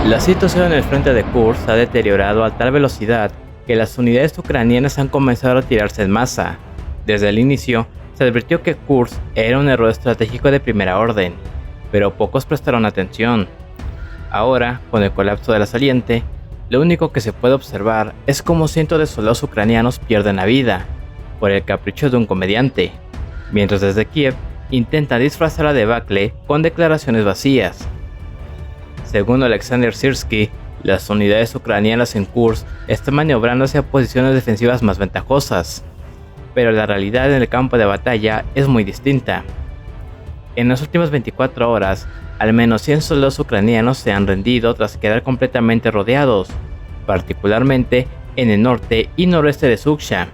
La situación en el frente de Kursk ha deteriorado a tal velocidad que las unidades ucranianas han comenzado a retirarse en masa. Desde el inicio, se advirtió que Kursk era un error estratégico de primera orden, pero pocos prestaron atención. Ahora, con el colapso de la saliente, lo único que se puede observar es cómo cientos de soldados ucranianos pierden la vida, por el capricho de un comediante, mientras desde Kiev intenta disfrazar la debacle con declaraciones vacías. Según Alexander Sirski, las unidades ucranianas en Kursk están maniobrando hacia posiciones defensivas más ventajosas, pero la realidad en el campo de batalla es muy distinta. En las últimas 24 horas, al menos 100 soldados ucranianos se han rendido tras quedar completamente rodeados, particularmente en el norte y noroeste de Suksha.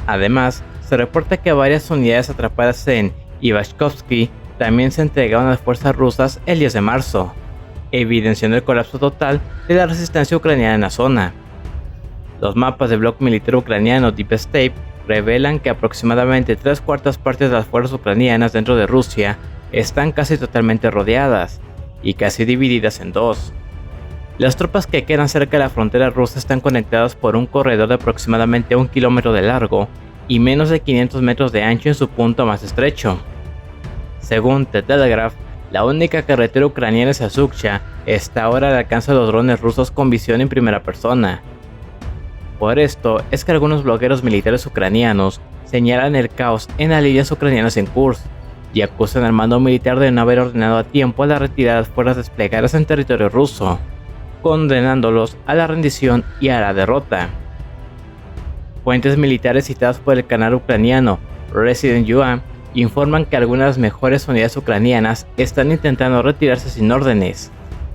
Además, se reporta que varias unidades atrapadas en Ivashkovsky también se entregaron a las fuerzas rusas el 10 de marzo, evidenciando el colapso total de la resistencia ucraniana en la zona. Los mapas del bloque militar ucraniano Deep State revelan que aproximadamente 3/4 partes de las fuerzas ucranianas dentro de Rusia están casi totalmente rodeadas y casi divididas en dos. Las tropas que quedan cerca de la frontera rusa están conectadas por un corredor de aproximadamente 1 kilómetro de largo y menos de 500 metros de ancho en su punto más estrecho. Según The Telegraph, la única carretera ucraniana hacia Suksha está ahora al alcance de los drones rusos con visión en primera persona. Por esto es que algunos blogueros militares ucranianos señalan el caos en las líneas ucranianas en Kursk y acusan al mando militar de no haber ordenado a tiempo la retirada de las fuerzas desplegadas en territorio ruso, condenándolos a la rendición y a la derrota. Fuentes militares citadas por el canal ucraniano Resident UA informan que algunas de las mejores unidades ucranianas están intentando retirarse sin órdenes,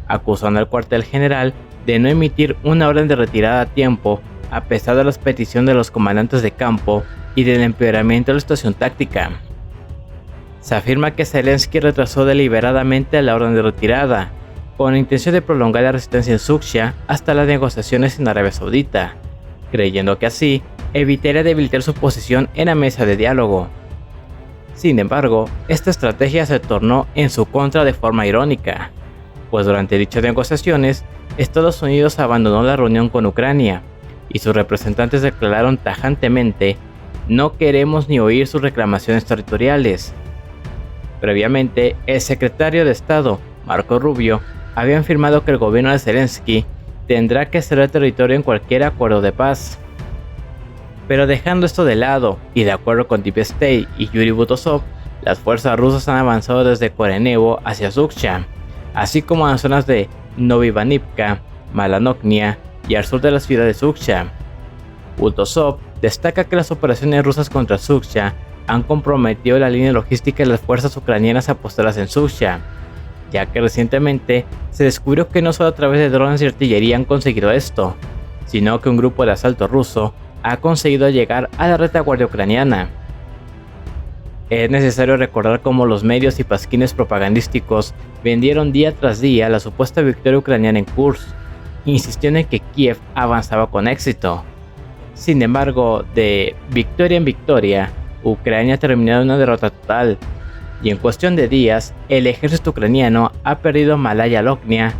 acusando al cuartel general de no emitir una orden de retirada a tiempo a pesar de las peticiones de los comandantes de campo y del empeoramiento de la situación táctica. Se afirma que Zelensky retrasó deliberadamente la orden de retirada, con la intención de prolongar la resistencia en Suksha hasta las negociaciones en Arabia Saudita, creyendo que así evitaría debilitar su posición en la mesa de diálogo. Sin embargo, esta estrategia se tornó en su contra de forma irónica, pues durante dichas negociaciones, Estados Unidos abandonó la reunión con Ucrania, y sus representantes declararon tajantemente: "No queremos ni oír sus reclamaciones territoriales". Previamente, el secretario de Estado, Marco Rubio, había afirmado que el gobierno de Zelensky tendrá que ceder territorio en cualquier acuerdo de paz. Pero dejando esto de lado, y de acuerdo con Deep State y Yuri Butosov, las fuerzas rusas han avanzado desde Korenevo hacia Suksha, así como en las zonas de Novivanivka, Malanoknia y al sur de la ciudad de Suksha. Butosov destaca que las operaciones rusas contra Suksha han comprometido la línea logística de las fuerzas ucranianas apostadas en Suksha, ya que recientemente se descubrió que no solo a través de drones y artillería han conseguido esto, sino que un grupo de asalto ruso ha conseguido llegar a la retaguardia ucraniana. Es necesario recordar cómo los medios y pasquines propagandísticos vendieron día tras día la supuesta victoria ucraniana en Kursk, insistiendo en que Kiev avanzaba con éxito. Sin embargo, de victoria en victoria, Ucrania ha terminado en una derrota total, y en cuestión de días, el ejército ucraniano ha perdido Malaya Lognia,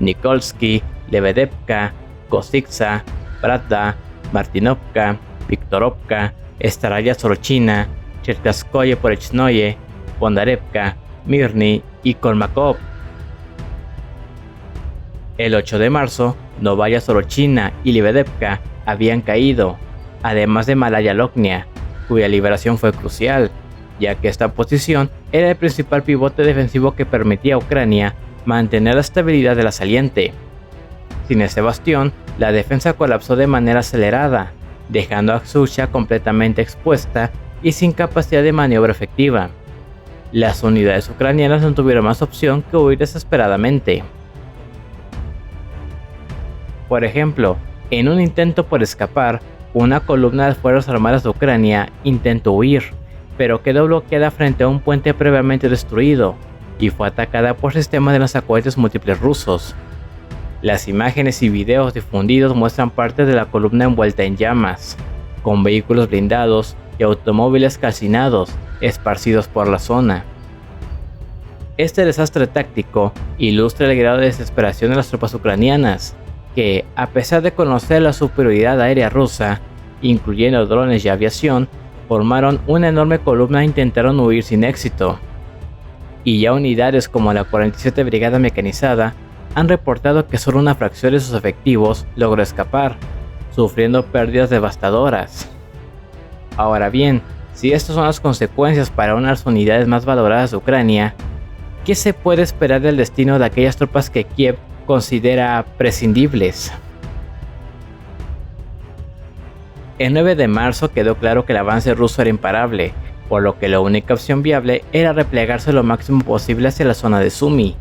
Nikolsky, Lebedevka, Kositsa, Pravda, Martinovka, Viktorovka, Staraya Sorochina, Cherkaskoye Porechnoye, Bondarevka, Mirny y Kolmakov. El 8 de marzo, Novaya Sorochina y Lebedevka habían caído, además de Malaya Lognia, cuya liberación fue crucial, ya que esta posición era el principal pivote defensivo que permitía a Ucrania mantener la estabilidad de la saliente. Sin ese bastión, la defensa colapsó de manera acelerada, dejando a Suksha completamente expuesta y sin capacidad de maniobra efectiva. Las unidades ucranianas no tuvieron más opción que huir desesperadamente. Por ejemplo, en un intento por escapar, una columna de las Fuerzas Armadas de Ucrania intentó huir, pero quedó bloqueada frente a un puente previamente destruido y fue atacada por sistemas de lanzacohetes múltiples rusos. Las imágenes y videos difundidos muestran parte de la columna envuelta en llamas, con vehículos blindados y automóviles calcinados esparcidos por la zona. Este desastre táctico ilustra el grado de desesperación de las tropas ucranianas, que, a pesar de conocer la superioridad aérea rusa, incluyendo drones y aviación, formaron una enorme columna e intentaron huir sin éxito. Y ya unidades como la 47 Brigada Mecanizada han reportado que solo una fracción de sus efectivos logró escapar, sufriendo pérdidas devastadoras. Ahora bien, si estas son las consecuencias para una de las unidades más valoradas de Ucrania, ¿qué se puede esperar del destino de aquellas tropas que Kiev considera prescindibles? El 9 de marzo quedó claro que el avance ruso era imparable, por lo que la única opción viable era replegarse lo máximo posible hacia la zona de Sumy.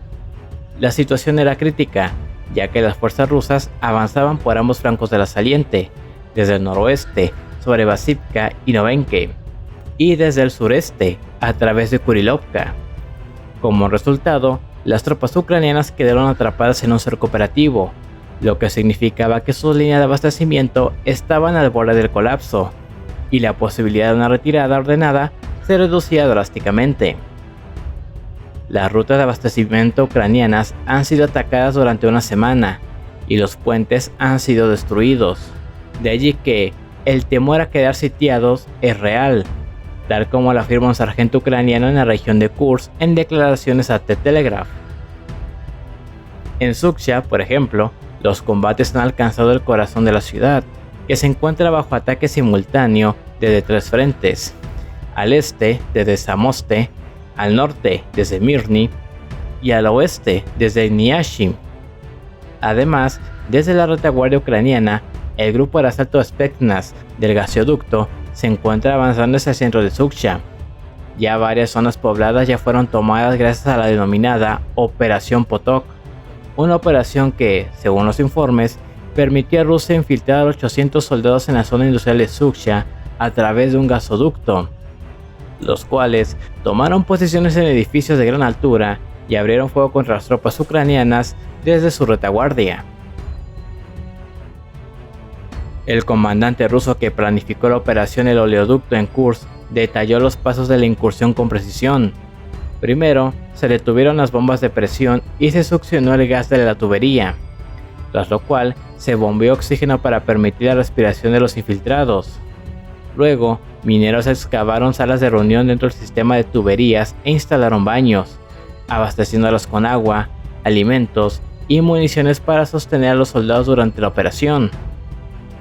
La situación era crítica, ya que las fuerzas rusas avanzaban por ambos flancos de la saliente, desde el noroeste, sobre Vasivka y Novenke, y desde el sureste, a través de Kurilovka. Como resultado, las tropas ucranianas quedaron atrapadas en un cerco operativo, lo que significaba que sus líneas de abastecimiento estaban al borde del colapso, y la posibilidad de una retirada ordenada se reducía drásticamente. Las rutas de abastecimiento ucranianas han sido atacadas durante una semana, y los puentes han sido destruidos. De allí que el temor a quedar sitiados es real, tal como lo afirma un sargento ucraniano en la región de Kursk en declaraciones a The Telegraph. En Sudzha, por ejemplo, los combates han alcanzado el corazón de la ciudad, que se encuentra bajo ataque simultáneo desde 3 frentes: al este desde Zamoste, al norte desde Mirny y al oeste desde Nyashim. Además, desde la retaguardia ucraniana, el grupo de asalto Spetsnaz del gasoducto se encuentra avanzando hacia el centro de Sudzha. Ya varias zonas pobladas ya fueron tomadas gracias a la denominada Operación Potok, una operación que, según los informes, permitió a Rusia infiltrar a 800 soldados en la zona industrial de Sudzha a través de un gasoducto, los cuales tomaron posiciones en edificios de gran altura y abrieron fuego contra las tropas ucranianas desde su retaguardia. El comandante ruso que planificó la operación del oleoducto en Kursk detalló los pasos de la incursión con precisión. Primero, se detuvieron las bombas de presión y se succionó el gas de la tubería, tras lo cual se bombeó oxígeno para permitir la respiración de los infiltrados. Luego, mineros excavaron salas de reunión dentro del sistema de tuberías e instalaron baños, abasteciéndolos con agua, alimentos y municiones para sostener a los soldados durante la operación.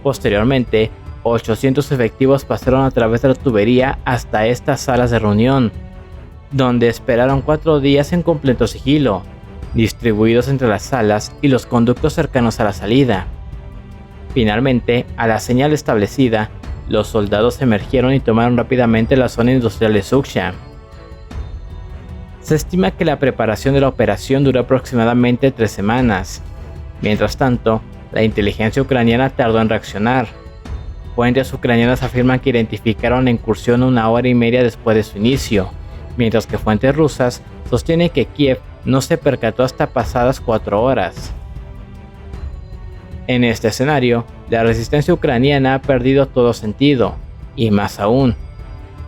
Posteriormente, 800 efectivos pasaron a través de la tubería hasta estas salas de reunión, donde esperaron 4 días en completo sigilo, distribuidos entre las salas y los conductos cercanos a la salida. Finalmente, a la señal establecida, los soldados emergieron y tomaron rápidamente la zona industrial de Sudzha. Se estima que la preparación de la operación duró aproximadamente 3 semanas. Mientras tanto, la inteligencia ucraniana tardó en reaccionar. Fuentes ucranianas afirman que identificaron la incursión 1 hora y media después de su inicio, mientras que fuentes rusas sostienen que Kiev no se percató hasta pasadas 4 horas. En este escenario, la resistencia ucraniana ha perdido todo sentido, y más aún,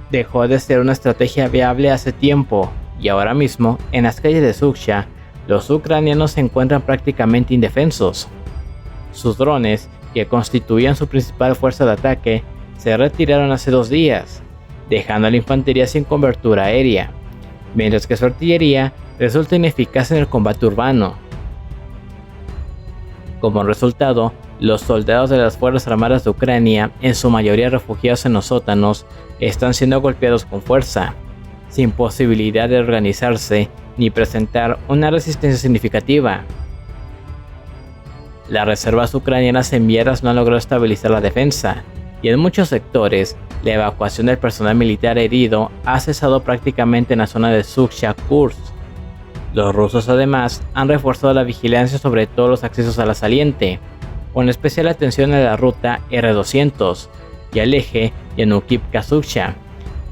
dejó de ser una estrategia viable hace tiempo, y ahora mismo, en las calles de Sudzha, los ucranianos se encuentran prácticamente indefensos. Sus drones, que constituían su principal fuerza de ataque, se retiraron hace 2 días, dejando a la infantería sin cobertura aérea, mientras que su artillería resulta ineficaz en el combate urbano. Como resultado, los soldados de las Fuerzas Armadas de Ucrania, en su mayoría refugiados en los sótanos, están siendo golpeados con fuerza, sin posibilidad de organizarse ni presentar una resistencia significativa. Las reservas ucranianas enviadas no han logrado estabilizar la defensa, y en muchos sectores, la evacuación del personal militar herido ha cesado prácticamente en la zona de Sudzha-Kursk. Los rusos además han reforzado la vigilancia sobre todos los accesos a la saliente, con especial atención a la ruta R200 y al eje Yanukivka-Sudzha,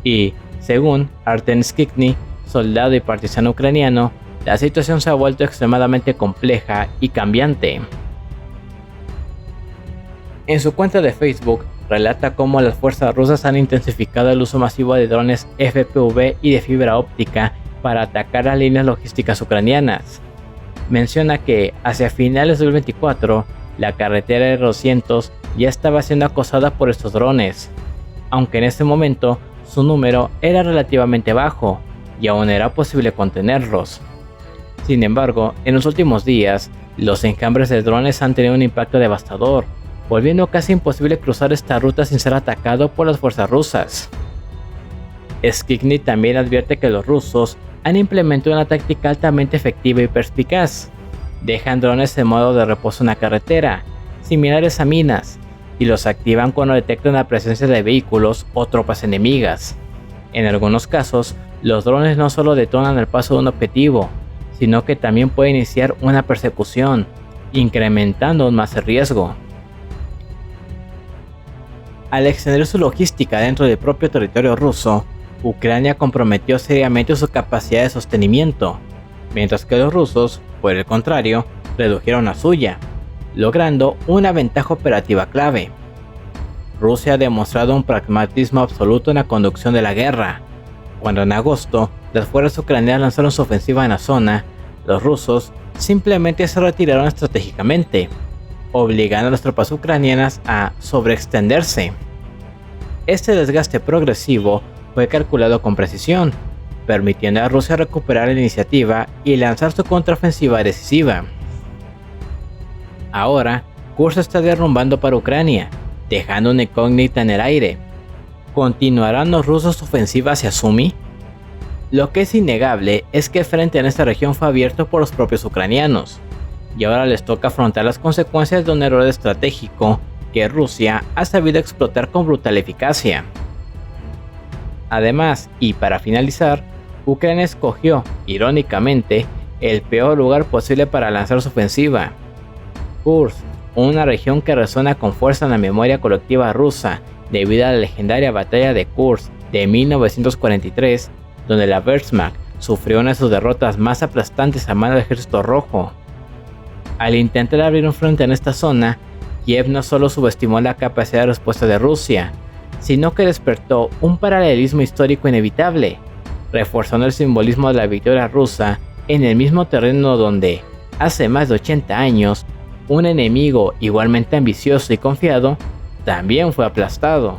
y, según Artem Skikny, soldado y partisano ucraniano, la situación se ha vuelto extremadamente compleja y cambiante. En su cuenta de Facebook, relata cómo las fuerzas rusas han intensificado el uso masivo de drones FPV y de fibra óptica para atacar las líneas logísticas ucranianas. Menciona que hacia finales de 2024, la carretera R200 ya estaba siendo acosada por estos drones, aunque en ese momento su número era relativamente bajo y aún era posible contenerlos. Sin embargo, en los últimos días, los enjambres de drones han tenido un impacto devastador, volviendo casi imposible cruzar esta ruta sin ser atacado por las fuerzas rusas. Skikny también advierte que los rusos han implementado una táctica altamente efectiva y perspicaz. Dejan drones en modo de reposo en la carretera, similares a minas, y los activan cuando detectan la presencia de vehículos o tropas enemigas. En algunos casos, los drones no solo detonan el paso de un objetivo, sino que también pueden iniciar una persecución, incrementando aún más el riesgo. Al extender su logística dentro del propio territorio ruso, Ucrania comprometió seriamente su capacidad de sostenimiento, mientras que los rusos, por el contrario, redujeron la suya, logrando una ventaja operativa clave. Rusia ha demostrado un pragmatismo absoluto en la conducción de la guerra. Cuando en agosto las fuerzas ucranianas lanzaron su ofensiva en la zona, los rusos simplemente se retiraron estratégicamente, obligando a las tropas ucranianas a sobreextenderse. Este desgaste progresivo fue calculado con precisión, permitiendo a Rusia recuperar la iniciativa y lanzar su contraofensiva decisiva. Ahora, Kursk está derrumbando para Ucrania, dejando una incógnita en el aire. ¿Continuarán los rusos su ofensiva hacia Sumy? Lo que es innegable es que el frente en esta región fue abierto por los propios ucranianos, y ahora les toca afrontar las consecuencias de un error estratégico que Rusia ha sabido explotar con brutal eficacia. Además, y para finalizar, Ucrania escogió, irónicamente, el peor lugar posible para lanzar su ofensiva. Kursk, una región que resuena con fuerza en la memoria colectiva rusa debido a la legendaria batalla de Kursk de 1943, donde la Wehrmacht sufrió una de sus derrotas más aplastantes a mano del Ejército Rojo. Al intentar abrir un frente en esta zona, Kiev no solo subestimó la capacidad de respuesta de Rusia, sino que despertó un paralelismo histórico inevitable, reforzando el simbolismo de la victoria rusa en el mismo terreno donde, hace más de 80 años, un enemigo igualmente ambicioso y confiado también fue aplastado.